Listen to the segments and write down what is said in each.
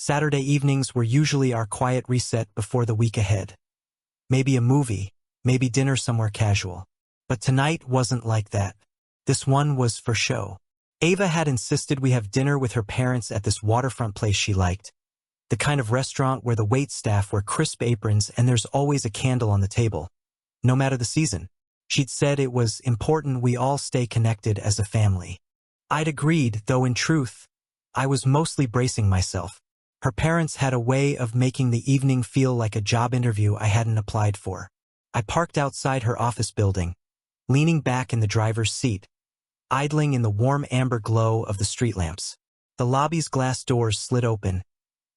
Saturday evenings were usually our quiet reset before the week ahead. Maybe a movie, maybe dinner somewhere casual. But tonight wasn't like that. This one was for show. Ava had insisted we have dinner with her parents at this waterfront place she liked. The kind of restaurant where the waitstaff wear crisp aprons and there's always a candle on the table. No matter the season. She'd said it was important we all stay connected as a family. I'd agreed, though in truth, I was mostly bracing myself. Her parents had a way of making the evening feel like a job interview I hadn't applied for. I parked outside her office building, leaning back in the driver's seat, idling in the warm amber glow of the street lamps. The lobby's glass doors slid open,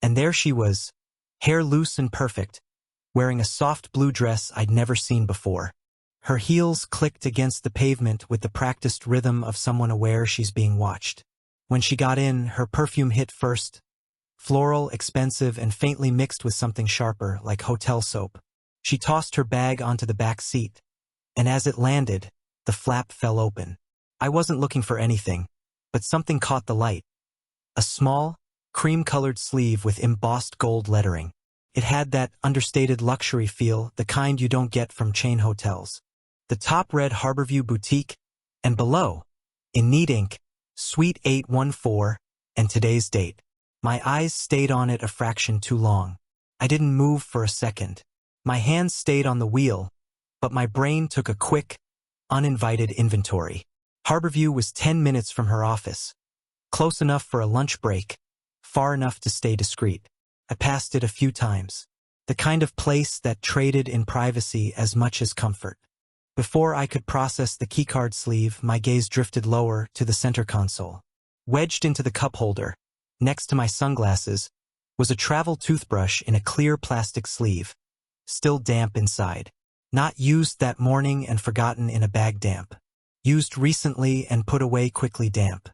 and there she was, hair loose and perfect, wearing a soft blue dress I'd never seen before. Her heels clicked against the pavement with the practiced rhythm of someone aware she's being watched. When she got in, her perfume hit first, floral, expensive, and faintly mixed with something sharper, like hotel soap. She tossed her bag onto the back seat, and as it landed, the flap fell open. I wasn't looking for anything, but something caught the light. A small, cream-colored sleeve with embossed gold lettering. It had that understated luxury feel, the kind you don't get from chain hotels. The top read Harborview Boutique, and below, in neat ink, Suite 814, and today's date. My eyes stayed on it a fraction too long. I didn't move for a second. My hands stayed on the wheel, but my brain took a quick, uninvited inventory. Harborview was 10 minutes from her office. Close enough for a lunch break, far enough to stay discreet. I passed it a few times. The kind of place that traded in privacy as much as comfort. Before I could process the keycard sleeve, my gaze drifted lower to the center console. Wedged into the cup holder, next to my sunglasses, was a travel toothbrush in a clear plastic sleeve, still damp inside. Not used that morning and forgotten in a bag damp. Used recently and put away quickly damp.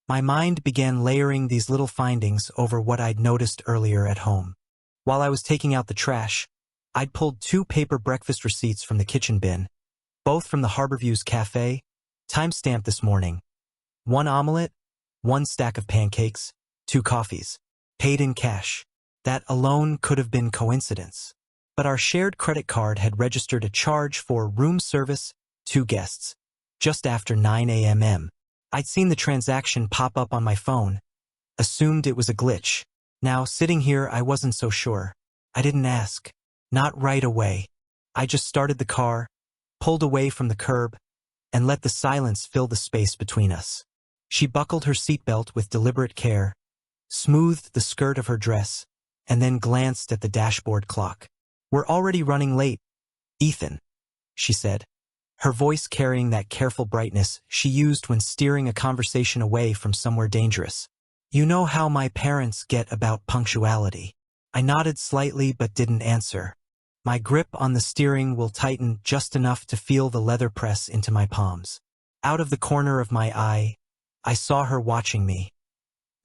My mind began layering these little findings over what I'd noticed earlier at home. While I was taking out the trash, I'd pulled 2 paper breakfast receipts from the kitchen bin, both from the Harborview's cafe, time-stamped this morning. 1 omelet, 1 stack of pancakes, 2 coffees. Paid in cash. That alone could have been coincidence. But our shared credit card had registered a charge for room service, 2 guests, just after 9 a.m. I'd seen the transaction pop up on my phone, assumed it was a glitch. Now, sitting here, I wasn't so sure. I didn't ask. Not right away. I just started the car, pulled away from the curb, and let the silence fill the space between us. She buckled her seatbelt with deliberate care, smoothed the skirt of her dress, and then glanced at the dashboard clock. "We're already running late, Ethan," she said, her voice carrying that careful brightness she used when steering a conversation away from somewhere dangerous. "You know how my parents get about punctuality." I nodded slightly but didn't answer. My grip on the steering wheel tightened just enough to feel the leather press into my palms. Out of the corner of my eye, I saw her watching me.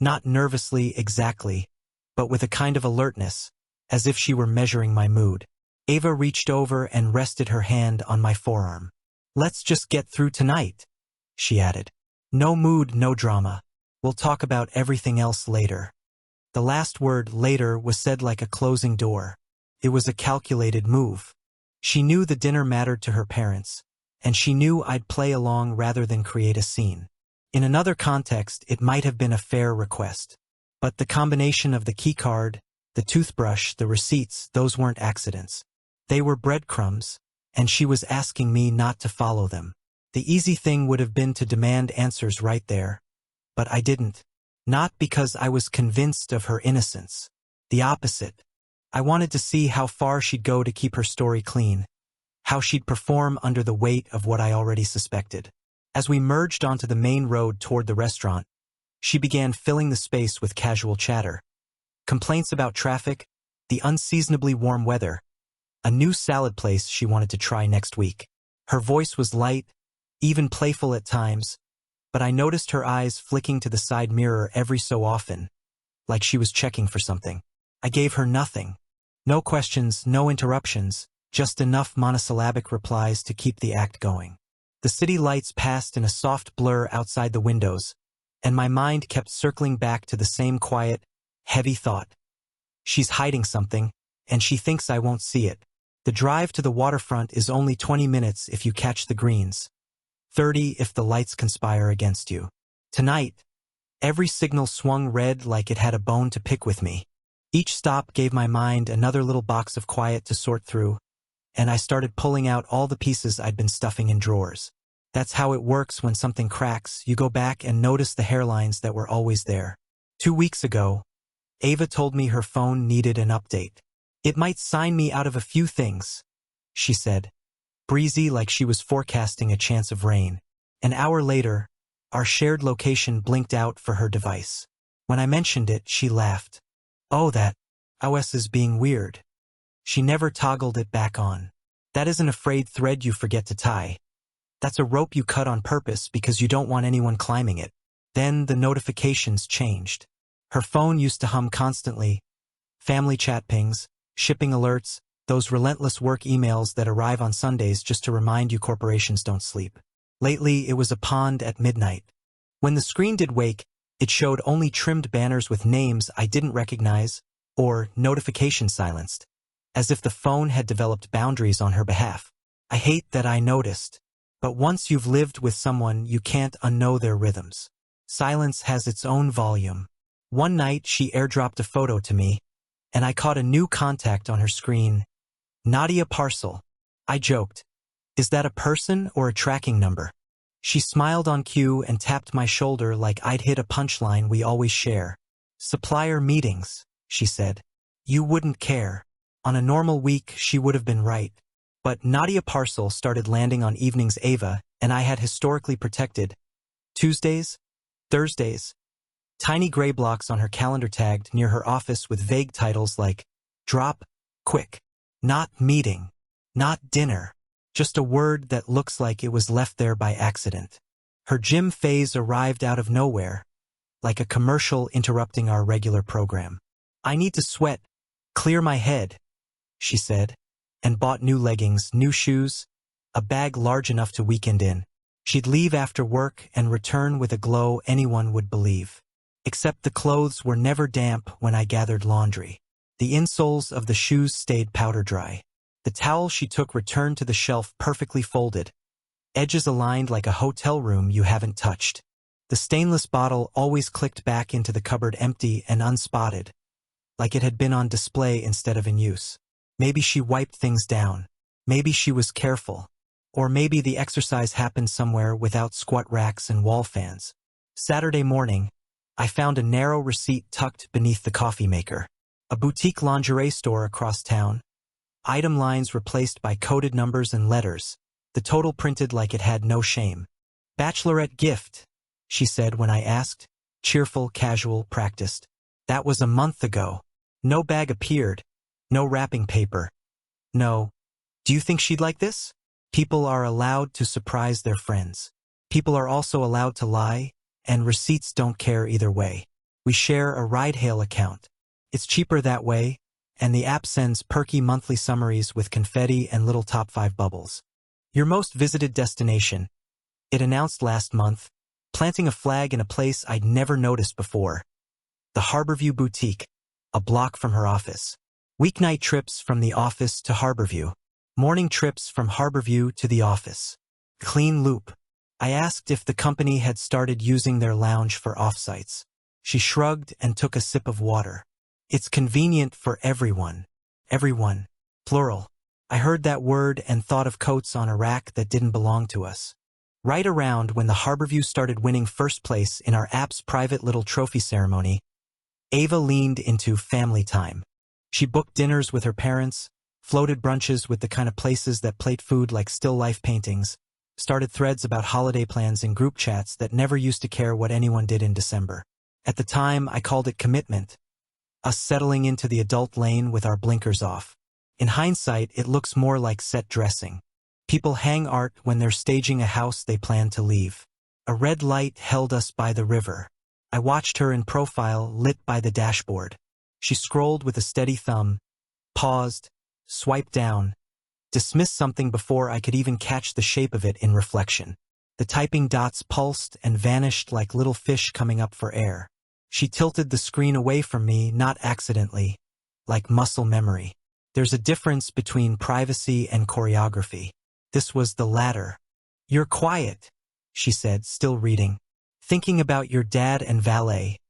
Not nervously exactly, but with a kind of alertness, as if she were measuring my mood. Ava reached over and rested her hand on my forearm. "Let's just get through tonight," she added. "No mood, no drama. We'll talk about everything else later." The last word, later, was said like a closing door. It was a calculated move. She knew the dinner mattered to her parents, and she knew I'd play along rather than create a scene. In another context, it might have been a fair request. But the combination of the keycard, the toothbrush, the receipts, those weren't accidents. They were breadcrumbs, and she was asking me not to follow them. The easy thing would have been to demand answers right there. But I didn't. Not because I was convinced of her innocence. The opposite. I wanted to see how far she'd go to keep her story clean, how she'd perform under the weight of what I already suspected. As we merged onto the main road toward the restaurant, she began filling the space with casual chatter. Complaints about traffic, the unseasonably warm weather, a new salad place she wanted to try next week. Her voice was light, even playful at times, but I noticed her eyes flicking to the side mirror every so often, like she was checking for something. I gave her nothing. No questions, no interruptions, just enough monosyllabic replies to keep the act going. The city lights passed in a soft blur outside the windows, and my mind kept circling back to the same quiet, heavy thought. She's hiding something, and she thinks I won't see it. The drive to the waterfront is only 20 minutes if you catch the greens. 30 if the lights conspire against you. Tonight, every signal swung red like it had a bone to pick with me. Each stop gave my mind another little box of quiet to sort through, and I started pulling out all the pieces I'd been stuffing in drawers. That's how it works when something cracks. You go back and notice the hairlines that were always there. 2 weeks ago, Ava told me her phone needed an update. It might sign me out of a few things, she said, breezy like she was forecasting a chance of rain. An hour later, our shared location blinked out for her device. When I mentioned it, she laughed. Oh, that OS is being weird. She never toggled it back on. That isn't a frayed thread you forget to tie. That's a rope you cut on purpose because you don't want anyone climbing it. Then the notifications changed. Her phone used to hum constantly. Family chat pings, shipping alerts, those relentless work emails that arrive on Sundays just to remind you corporations don't sleep. Lately, it was a pond at midnight. When the screen did wake, it showed only trimmed banners with names I didn't recognize, or notifications silenced, as if the phone had developed boundaries on her behalf. I hate that I noticed, but once you've lived with someone, you can't unknow their rhythms. Silence has its own volume. One night, she airdropped a photo to me, and I caught a new contact on her screen. Nadia Parcel. I joked. Is that a person or a tracking number? She smiled on cue and tapped my shoulder like I'd hit a punchline we always share. Supplier meetings, she said. You wouldn't care. On a normal week, she would have been right. But Nadia Parcel started landing on evenings Ava and I had historically protected. Tuesdays, Thursdays. Tiny gray blocks on her calendar tagged near her office with vague titles like drop, quick, not meeting, not dinner. Just a word that looks like it was left there by accident. Her gym phase arrived out of nowhere, like a commercial interrupting our regular program. I need to sweat, clear my head, she said, and bought new leggings, new shoes, a bag large enough to weekend in. She'd leave after work and return with a glow anyone would believe. Except the clothes were never damp when I gathered laundry. The insoles of the shoes stayed powder dry. The towel she took returned to the shelf perfectly folded, edges aligned like a hotel room you haven't touched. The stainless bottle always clicked back into the cupboard empty and unspotted, like it had been on display instead of in use. Maybe she wiped things down. Maybe she was careful. Or maybe the exercise happened somewhere without squat racks and wall fans. Saturday morning, I found a narrow receipt tucked beneath the coffee maker. A boutique lingerie store across town. Item lines replaced by coded numbers and letters. The total printed like it had no shame. Bachelorette gift, she said when I asked. Cheerful, casual, practiced. That was a month ago. No bag appeared. No wrapping paper. No. Do you think she'd like this? People are allowed to surprise their friends. People are also allowed to lie, and receipts don't care either way. We share a ride-hail account. It's cheaper that way, and the app sends perky monthly summaries with confetti and little top 5 bubbles. Your most visited destination, it announced last month, planting a flag in a place I'd never noticed before. The Harborview Boutique, a block from her office. Weeknight trips from the office to Harborview. Morning trips from Harborview to the office. Clean loop. I asked if the company had started using their lounge for offsites. She shrugged and took a sip of water. It's convenient for everyone. Everyone. Plural. I heard that word and thought of coats on a rack that didn't belong to us. Right around when the Harborview started winning first place in our app's private little trophy ceremony, Ava leaned into family time. She booked dinners with her parents, floated brunches with the kind of places that plate food like still life paintings, started threads about holiday plans in group chats that never used to care what anyone did in December. At the time, I called it commitment. Us settling into the adult lane with our blinkers off. In hindsight, it looks more like set dressing. People hang art when they're staging a house they plan to leave. A red light held us by the river. I watched her in profile lit by the dashboard. She scrolled with a steady thumb, paused, swiped down, dismissed something before I could even catch the shape of it in reflection. The typing dots pulsed and vanished like little fish coming up for air. She tilted the screen away from me, not accidentally, like muscle memory. There's a difference between privacy and choreography. This was the latter. "You're quiet," she said, still reading. "Thinking about your dad and valet,"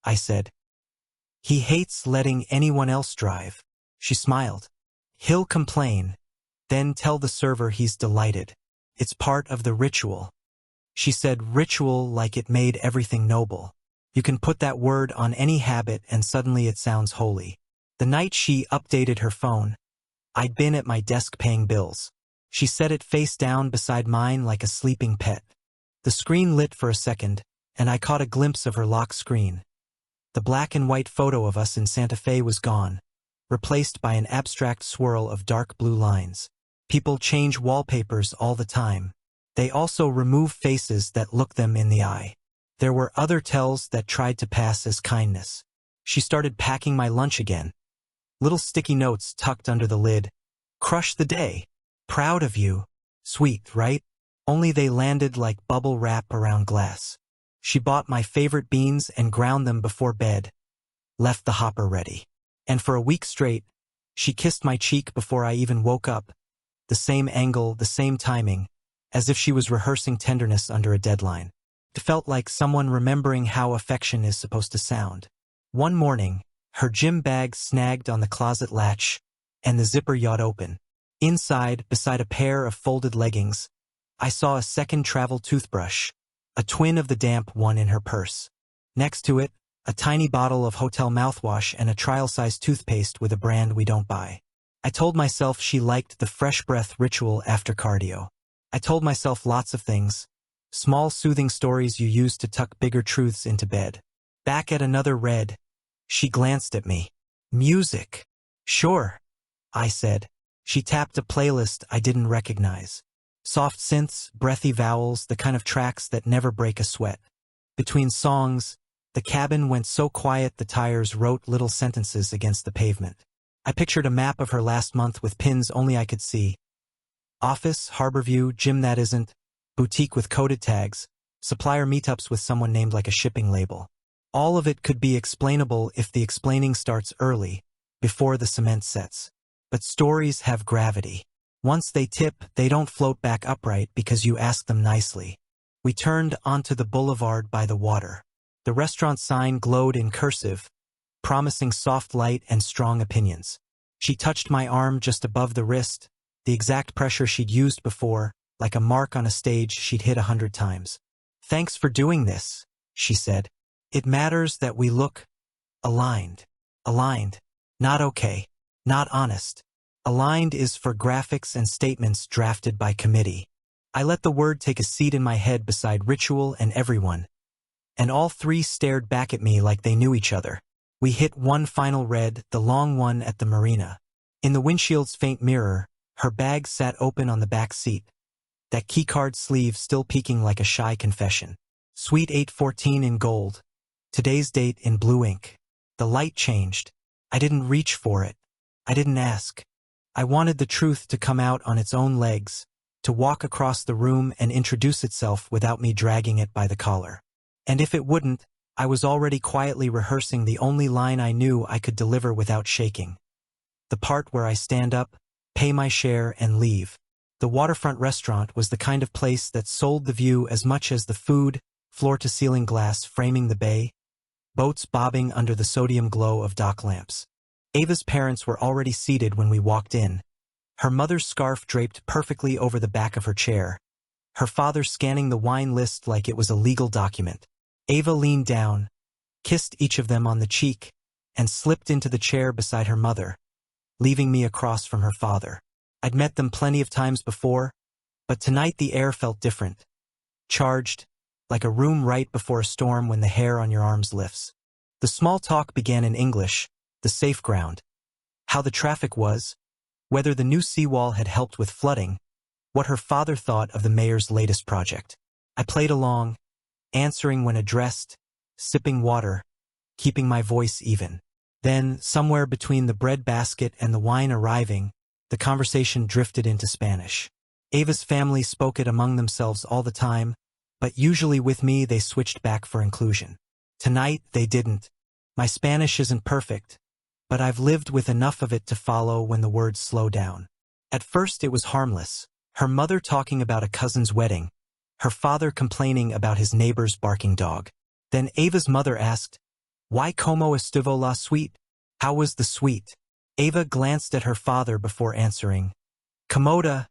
I said. "He hates letting anyone else drive." She smiled. "He'll complain, then tell the server he's delighted. It's part of the ritual." She said ritual like it made everything noble. You can put that word on any habit and suddenly it sounds holy. The night she updated her phone, I'd been at my desk paying bills. She set it face down beside mine like a sleeping pet. The screen lit for a second, and I caught a glimpse of her lock screen. The black and white photo of us in Santa Fe was gone, replaced by an abstract swirl of dark blue lines. People change wallpapers all the time. They also remove faces that look them in the eye. There were other tells that tried to pass as kindness. She started packing my lunch again. Little sticky notes tucked under the lid. "Crush the day. Proud of you." Sweet, right? Only they landed like bubble wrap around glass. She bought my favorite beans and ground them before bed. Left the hopper ready. And for a week straight, she kissed my cheek before I even woke up. The same angle, the same timing, as if she was rehearsing tenderness under a deadline. It felt like someone remembering how affection is supposed to sound. One morning, her gym bag snagged on the closet latch, and the zipper yawned open. Inside, beside a pair of folded leggings, I saw a second travel toothbrush, a twin of the damp one in her purse. Next to it, a tiny bottle of hotel mouthwash and a trial-size toothpaste with a brand we don't buy. I told myself she liked the fresh breath ritual after cardio. I told myself lots of things, small soothing stories you use to tuck bigger truths into bed. Back at another red, she glanced at me. "Music." "Sure," I said. She tapped a playlist I didn't recognize. Soft synths, breathy vowels, the kind of tracks that never break a sweat. Between songs, the cabin went so quiet the tires wrote little sentences against the pavement. I pictured a map of her last month with pins only I could see. Office, Harborview, gym that isn't, boutique with coded tags, supplier meetups with someone named like a shipping label. All of it could be explainable if the explaining starts early, before the cement sets. But stories have gravity. Once they tip, they don't float back upright because you ask them nicely. We turned onto the boulevard by the water. The restaurant sign glowed in cursive, promising soft light and strong opinions. She touched my arm just above the wrist, the exact pressure she'd used before, like a mark on a stage she'd hit 100 times. "Thanks for doing this," she said. "It matters that we look aligned." Aligned. Not okay. Not honest. Aligned is for graphics and statements drafted by committee. I let the word take a seat in my head beside ritual and everyone. And all three stared back at me like they knew each other. We hit one final red, the long one at the marina. In the windshield's faint mirror, her bag sat open on the back seat, that keycard sleeve still peeking like a shy confession. Suite 814 in gold. Today's date in blue ink. The light changed. I didn't reach for it. I didn't ask. I wanted the truth to come out on its own legs, to walk across the room and introduce itself without me dragging it by the collar. And if it wouldn't, I was already quietly rehearsing the only line I knew I could deliver without shaking. The part where I stand up, pay my share, and leave. The waterfront restaurant was the kind of place that sold the view as much as the food, floor-to-ceiling glass framing the bay, boats bobbing under the sodium glow of dock lamps. Ava's parents were already seated when we walked in, her mother's scarf draped perfectly over the back of her chair, her father scanning the wine list like it was a legal document. Ava leaned down, kissed each of them on the cheek, and slipped into the chair beside her mother, leaving me across from her father. I'd met them plenty of times before, but tonight the air felt different. Charged, like a room right before a storm when the hair on your arms lifts. The small talk began in English, the safe ground. How the traffic was, whether the new seawall had helped with flooding, what her father thought of the mayor's latest project. I played along, answering when addressed, sipping water, keeping my voice even. Then, somewhere between the bread basket and the wine arriving, the conversation drifted into Spanish. Ava's family spoke it among themselves all the time, but usually with me they switched back for inclusion. Tonight, they didn't. My Spanish isn't perfect, but I've lived with enough of it to follow when the words slow down. At first it was harmless. Her mother talking about a cousin's wedding, her father complaining about his neighbor's barking dog. Then Ava's mother asked, "Why como estuvo la suite?" How was the suite? Ava glanced at her father before answering. "Comoda,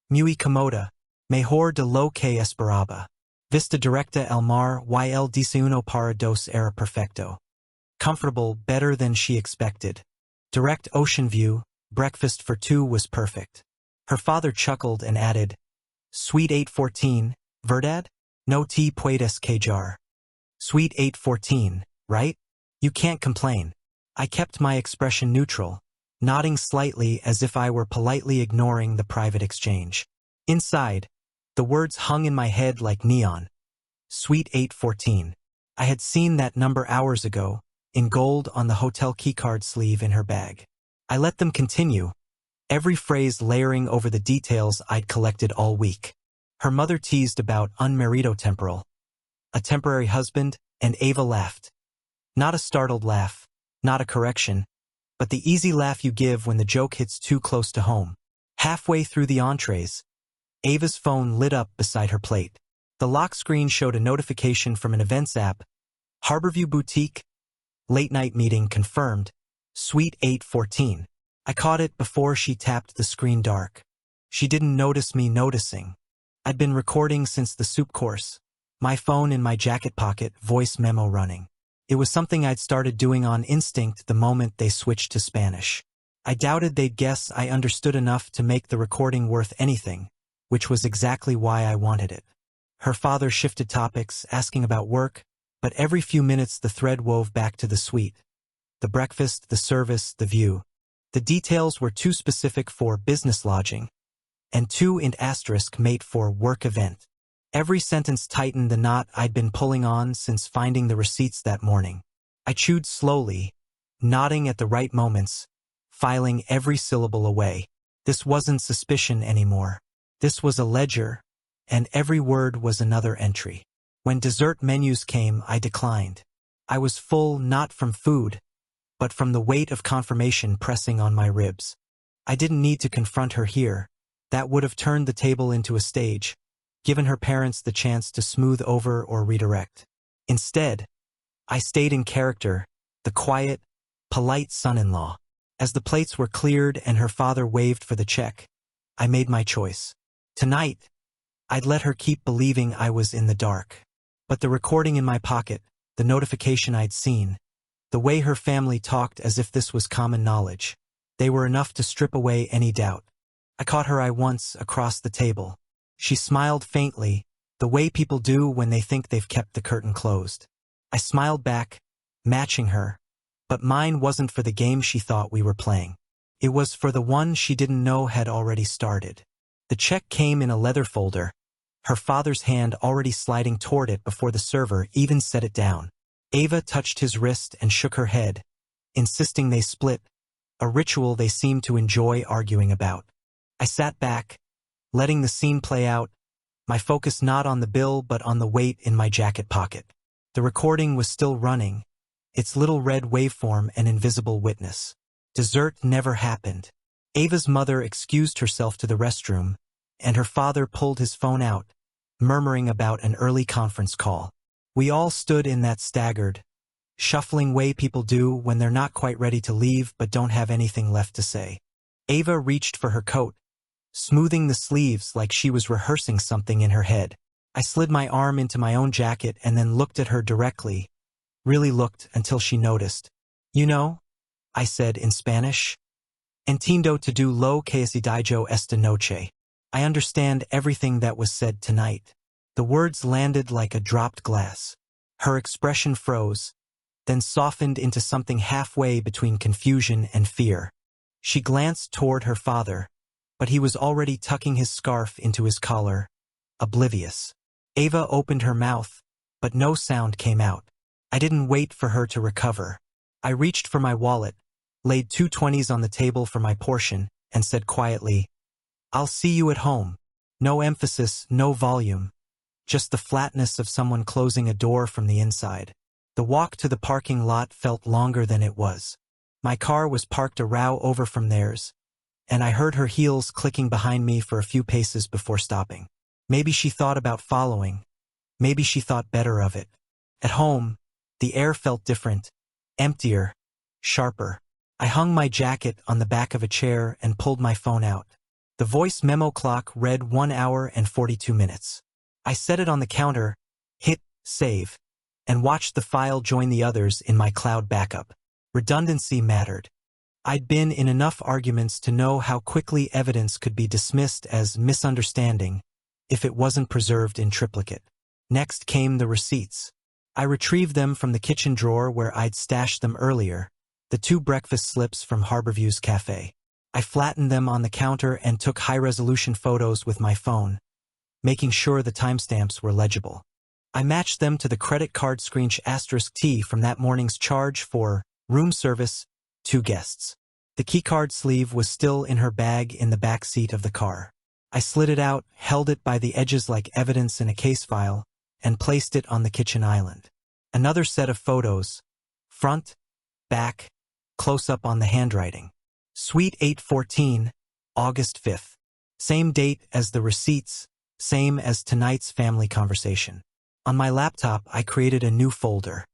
muy comoda, mejor de lo que esperaba. Vista directa al mar y el desayuno para dos era perfecto." Comfortable, better than she expected. Direct ocean view, breakfast for two was perfect. Her father chuckled and added, "Suite 814, verdad? No te puedes quejar." Suite 814, right? You can't complain. I kept my expression neutral, nodding slightly as if I were politely ignoring the private exchange. Inside, the words hung in my head like neon. Suite 814. I had seen that number hours ago, in gold on the hotel keycard sleeve in her bag. I let them continue, every phrase layering over the details I'd collected all week. Her mother teased about unmarrido temporal, a temporary husband, and Ava laughed. Not a startled laugh, not a correction, but the easy laugh you give when the joke hits too close to home. Halfway through the entrees, Ava's phone lit up beside her plate. The lock screen showed a notification from an events app. Harborview Boutique, late-night meeting confirmed, Suite 814. I caught it before she tapped the screen dark. She didn't notice me noticing. I'd been recording since the soup course, my phone in my jacket pocket, voice memo running. It was something I'd started doing on instinct the moment they switched to Spanish. I doubted they'd guess I understood enough to make the recording worth anything, which was exactly why I wanted it. Her father shifted topics, asking about work, but every few minutes the thread wove back to the suite. The breakfast, the service, the view. The details were too specific for business lodging, and too in asterisk mate for work event. Every sentence tightened the knot I'd been pulling on since finding the receipts that morning. I chewed slowly, nodding at the right moments, filing every syllable away. This wasn't suspicion anymore. This was a ledger, and every word was another entry. When dessert menus came, I declined. I was full not from food, but from the weight of confirmation pressing on my ribs. I didn't need to confront her here. That would have turned the table into a stage, given her parents the chance to smooth over or redirect. Instead, I stayed in character, the quiet, polite son-in-law. As the plates were cleared and her father waved for the check, I made my choice. Tonight, I'd let her keep believing I was in the dark. But the recording in my pocket, the notification I'd seen, the way her family talked as if this was common knowledge, they were enough to strip away any doubt. I caught her eye once across the table. She smiled faintly, the way people do when they think they've kept the curtain closed. I smiled back, matching her, but mine wasn't for the game she thought we were playing. It was for the one she didn't know had already started. The check came in a leather folder, her father's hand already sliding toward it before the server even set it down. Ava touched his wrist and shook her head, insisting they split, a ritual they seemed to enjoy arguing about. I sat back, letting the scene play out, my focus not on the bill but on the weight in my jacket pocket. The recording was still running, its little red waveform an invisible witness. Dessert never happened. Ava's mother excused herself to the restroom, and her father pulled his phone out, murmuring about an early conference call. We all stood in that staggered, shuffling way people do when they're not quite ready to leave but don't have anything left to say. Ava reached for her coat, smoothing the sleeves like she was rehearsing something in her head. I slid my arm into my own jacket and then looked at her directly, really looked until she noticed. "You know," I said in Spanish, "entiendo todo lo que se dijo esta noche." I understand everything that was said tonight. The words landed like a dropped glass. Her expression froze, then softened into something halfway between confusion and fear. She glanced toward her father, but he was already tucking his scarf into his collar, oblivious. Ava opened her mouth, but no sound came out. I didn't wait for her to recover. I reached for my wallet, laid 2 20s on the table for my portion, and said quietly, "I'll see you at home." No emphasis, no volume, just the flatness of someone closing a door from the inside. The walk to the parking lot felt longer than it was. My car was parked a row over from theirs, and I heard her heels clicking behind me for a few paces before stopping. Maybe she thought about following. Maybe she thought better of it. At home, the air felt different, emptier, sharper. I hung my jacket on the back of a chair and pulled my phone out. The voice memo clock read 1 hour and 42 minutes. I set it on the counter, hit save, and watched the file join the others in my cloud backup. Redundancy mattered. I'd been in enough arguments to know how quickly evidence could be dismissed as misunderstanding if it wasn't preserved in triplicate. Next came the receipts. I retrieved them from the kitchen drawer where I'd stashed them earlier, the 2 breakfast slips from Harborview's cafe. I flattened them on the counter and took high-resolution photos with my phone, making sure the timestamps were legible. I matched them to the credit card screenshot *T from that morning's charge for room service, 2 guests. The keycard sleeve was still in her bag in the back seat of the car. I slid it out, held it by the edges like evidence in a case file, and placed it on the kitchen island. Another set of photos, front, back, close-up on the handwriting. Suite 814, August 5th. Same date as the receipts, same as tonight's family conversation. On my laptop, I created a new folder.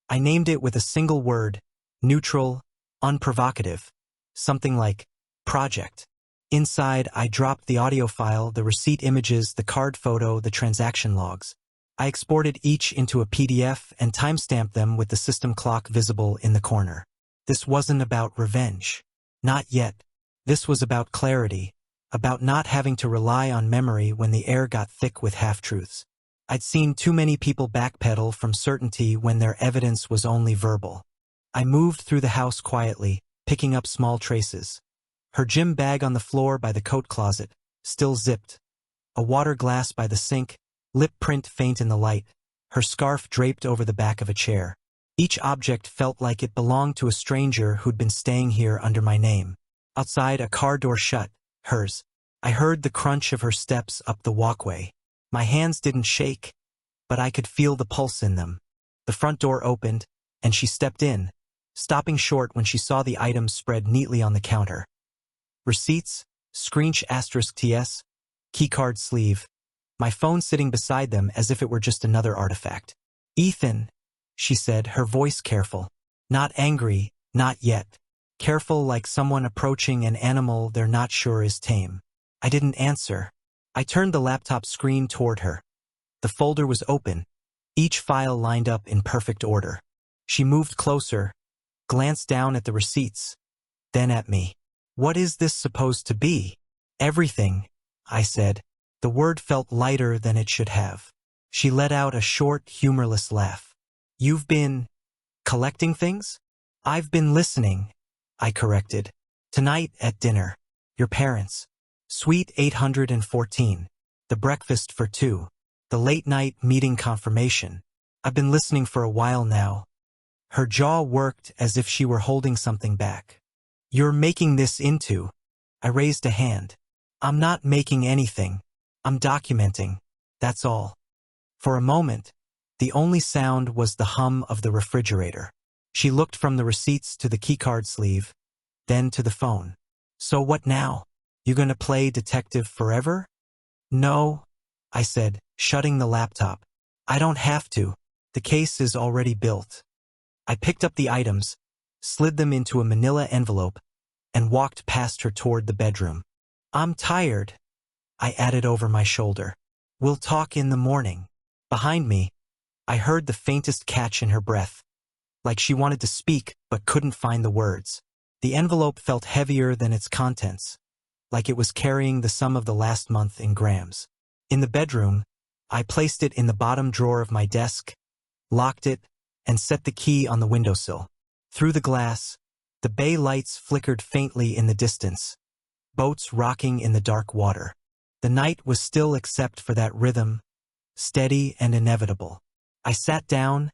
I named it with a single word, neutral, unprovocative, something like project. Inside, I dropped the audio file, the receipt images, the card photo, the transaction logs. I exported each into a PDF and timestamped them with the system clock visible in the corner. This wasn't about revenge. Not yet. This was about clarity, about not having to rely on memory when the air got thick with half-truths. I'd seen too many people backpedal from certainty when their evidence was only verbal. I moved through the house quietly, picking up small traces. Her gym bag on the floor by the coat closet, still zipped. A water glass by the sink, lip print faint in the light. Her scarf draped over the back of a chair. Each object felt like it belonged to a stranger who'd been staying here under my name. Outside, a car door shut, hers. I heard the crunch of her steps up the walkway. My hands didn't shake, but I could feel the pulse in them. The front door opened, and she stepped in, stopping short when she saw the items spread neatly on the counter. Receipts, screenshot *TS, keycard sleeve. My phone sitting beside them as if it were just another artifact. "Ethan," she said, her voice careful. Not angry, not yet. Careful like someone approaching an animal they're not sure is tame. I didn't answer. I turned the laptop screen toward her. The folder was open, each file lined up in perfect order. She moved closer, glanced down at the receipts, then at me. "What is this supposed to be?" "Everything," I said. The word felt lighter than it should have. She let out a short, humorless laugh. "You've been collecting things?" "I've been listening," I corrected. "Tonight at dinner. Your parents. Suite 814. The breakfast for 2. The late-night meeting confirmation. I've been listening for a while now." Her jaw worked as if she were holding something back. "You're making this into..." I raised a hand. "I'm not making anything. I'm documenting. That's all." For a moment, the only sound was the hum of the refrigerator. She looked from the receipts to the keycard sleeve, then to the phone. "So what now? You gonna play detective forever?" "No," I said, shutting the laptop. "I don't have to. The case is already built." I picked up the items, slid them into a manila envelope, and walked past her toward the bedroom. "I'm tired," I added over my shoulder. "We'll talk in the morning." Behind me, I heard the faintest catch in her breath, like she wanted to speak but couldn't find the words. The envelope felt heavier than its contents, like it was carrying the sum of the last month in grams. In the bedroom, I placed it in the bottom drawer of my desk, locked it, and set the key on the windowsill. Through the glass, the bay lights flickered faintly in the distance, boats rocking in the dark water. The night was still except for that rhythm, steady and inevitable. I sat down,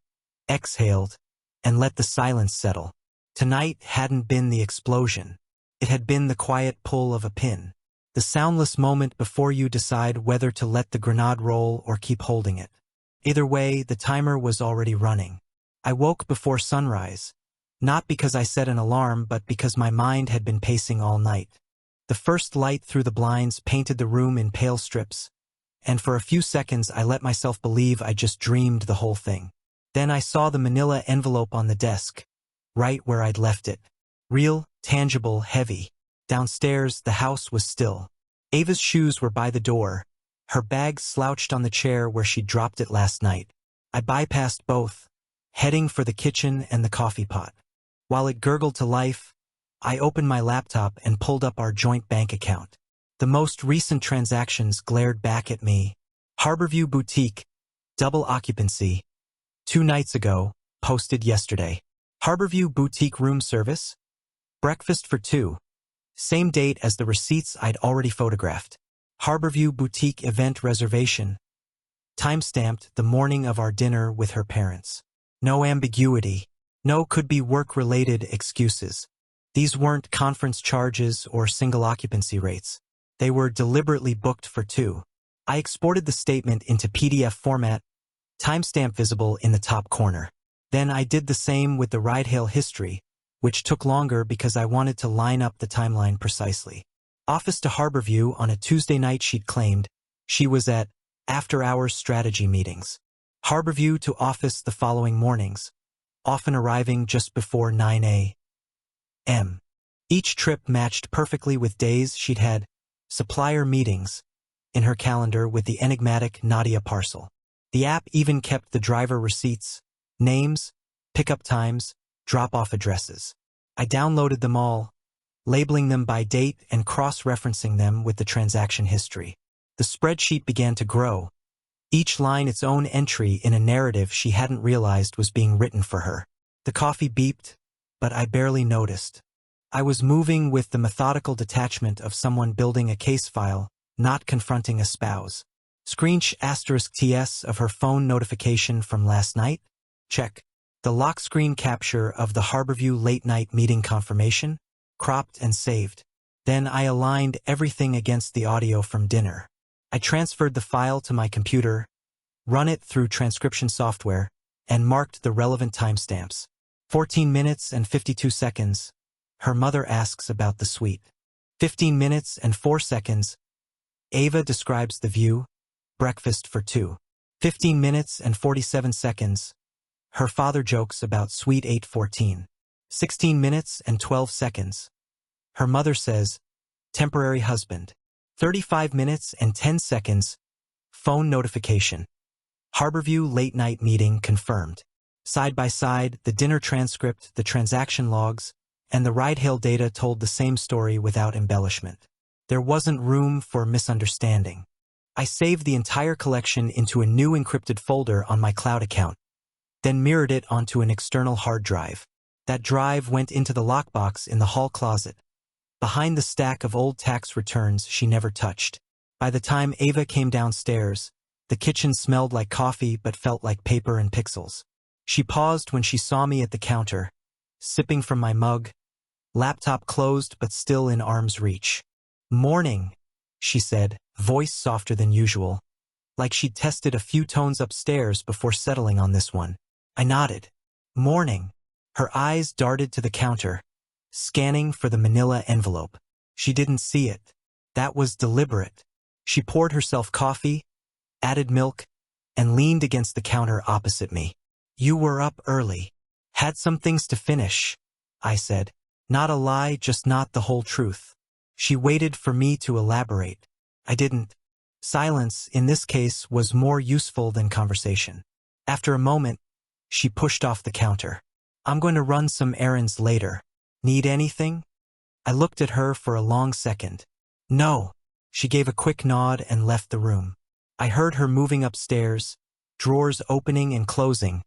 exhaled, and let the silence settle. Tonight hadn't been the explosion. It had been the quiet pull of a pin. The soundless moment before you decide whether to let the grenade roll or keep holding it. Either way, the timer was already running. I woke before sunrise, Not because I set an alarm, but because my mind had been pacing all night. The first light through the blinds painted the room in pale strips, and for a few seconds I let myself believe I just dreamed the whole thing. Then I saw the manila envelope on the desk, right where I'd left it. Real, tangible, heavy. Downstairs, the house was still. Ava's shoes were by the door, her bag slouched on the chair where she'd dropped it last night. I bypassed both, heading for the kitchen and the coffee pot. While it gurgled to life, I opened my laptop and pulled up our joint bank account. The most recent transactions glared back at me. Harborview Boutique, double occupancy. 2 nights ago, posted yesterday. Harborview Boutique room service. Breakfast for 2. Same date as the receipts I'd already photographed. Harborview Boutique event reservation. Time-stamped the morning of our dinner with her parents. No ambiguity. No could-be work-related excuses. These weren't conference charges or single occupancy rates. They were deliberately booked for 2. I exported the statement into PDF format, timestamp visible in the top corner. Then I did the same with the ride-hail history, which took longer because I wanted to line up the timeline precisely. Office to Harborview on a Tuesday night, she'd claimed. She was at after-hours strategy meetings. Harborview to office the following mornings, often arriving just before 9 a.m. Each trip matched perfectly with days she'd had supplier meetings in her calendar with the enigmatic Nadia parcel. The app even kept the driver receipts, names, pickup times, drop-off addresses. I downloaded them all, labeling them by date and cross-referencing them with the transaction history. The spreadsheet began to grow, each line its own entry in a narrative she hadn't realized was being written for her. The coffee beeped, but I barely noticed. I was moving with the methodical detachment of someone building a case file, not confronting a spouse. Screensh *TS of her phone notification from last night? Check. The lock screen capture of the Harborview late-night meeting confirmation? Cropped and saved. Then I aligned everything against the audio from dinner. I transferred the file to my computer, run it through transcription software, and marked the relevant timestamps. 14 minutes and 52 seconds. Her mother asks about the suite. 15 minutes and 4 seconds. Ava describes the view. Breakfast for 2. 15 minutes and 47 seconds. Her father jokes about suite 814. 16 minutes and 12 seconds. Her mother says, temporary husband. 35 minutes and 10 seconds. Phone notification. Harborview late-night meeting confirmed. Side by side, the dinner transcript, the transaction logs, and the ride-hail data told the same story without embellishment. There wasn't room for misunderstanding. I saved the entire collection into a new encrypted folder on my cloud account, then mirrored it onto an external hard drive. That drive went into the lockbox in the hall closet, behind the stack of old tax returns she never touched. By the time Ava came downstairs, the kitchen smelled like coffee but felt like paper and pixels. She paused when she saw me at the counter, sipping from my mug, laptop closed but still in arm's reach. Morning, she said, voice softer than usual, like she'd tested a few tones upstairs before settling on this one. I nodded. Morning. Her eyes darted to the counter, scanning for the manila envelope. She didn't see it. That was deliberate. She poured herself coffee, added milk, and leaned against the counter opposite me. You were up early. Had some things to finish, I said. Not a lie, just not the whole truth. She waited for me to elaborate. I didn't. Silence, in this case, was more useful than conversation. After a moment, she pushed off the counter. I'm going to run some errands later. Need anything? I looked at her for a long second. No. She gave a quick nod and left the room. I heard her moving upstairs, drawers opening and closing,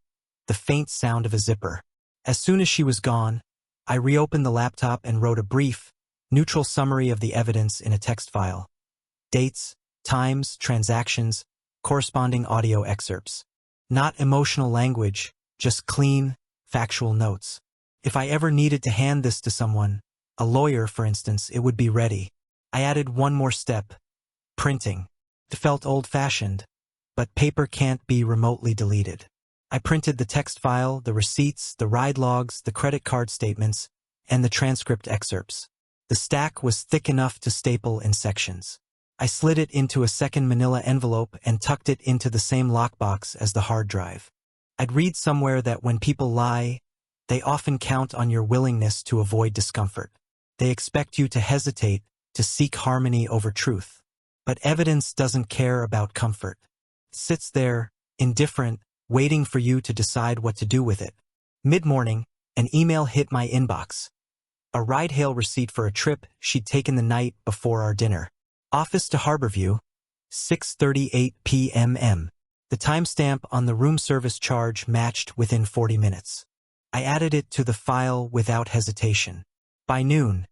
the faint sound of a zipper. As soon as she was gone, I reopened the laptop and wrote a brief, neutral summary of the evidence in a text file. Dates, times, transactions, corresponding audio excerpts. Not emotional language, just clean, factual notes. If I ever needed to hand this to someone, a lawyer for instance, it would be ready. I added one more step. Printing. It felt old-fashioned, but paper can't be remotely deleted. I printed the text file, the receipts, the ride logs, the credit card statements, and the transcript excerpts. The stack was thick enough to staple in sections. I slid it into a second manila envelope and tucked it into the same lockbox as the hard drive. I'd read somewhere that when people lie, they often count on your willingness to avoid discomfort. They expect you to hesitate, to seek harmony over truth. But evidence doesn't care about comfort. It sits there, indifferent, waiting for you to decide what to do with it. Mid-morning, an email hit my inbox. A ride-hail receipt for a trip she'd taken the night before our dinner. Office to Harborview, 6:38 p.m. The timestamp on the room service charge matched within 40 minutes. I added it to the file without hesitation. By noon,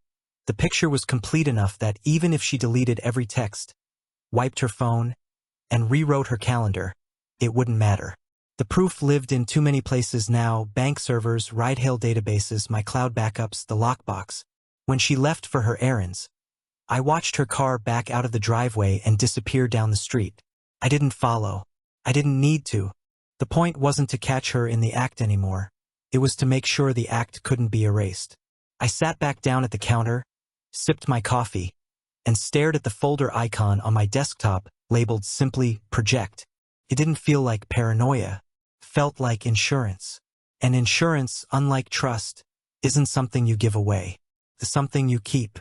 the picture was complete enough that even if she deleted every text, wiped her phone, and rewrote her calendar, it wouldn't matter. The proof lived in too many places now: bank servers, ride-hail databases, my cloud backups, the lockbox. When she left for her errands, I watched her car back out of the driveway and disappear down the street. I didn't follow. I didn't need to. The point wasn't to catch her in the act anymore. It was to make sure the act couldn't be erased. I sat back down at the counter, sipped my coffee, and stared at the folder icon on my desktop labeled simply Project. It didn't feel like paranoia. It felt like insurance. And insurance, unlike trust, isn't something you give away. It's something you keep.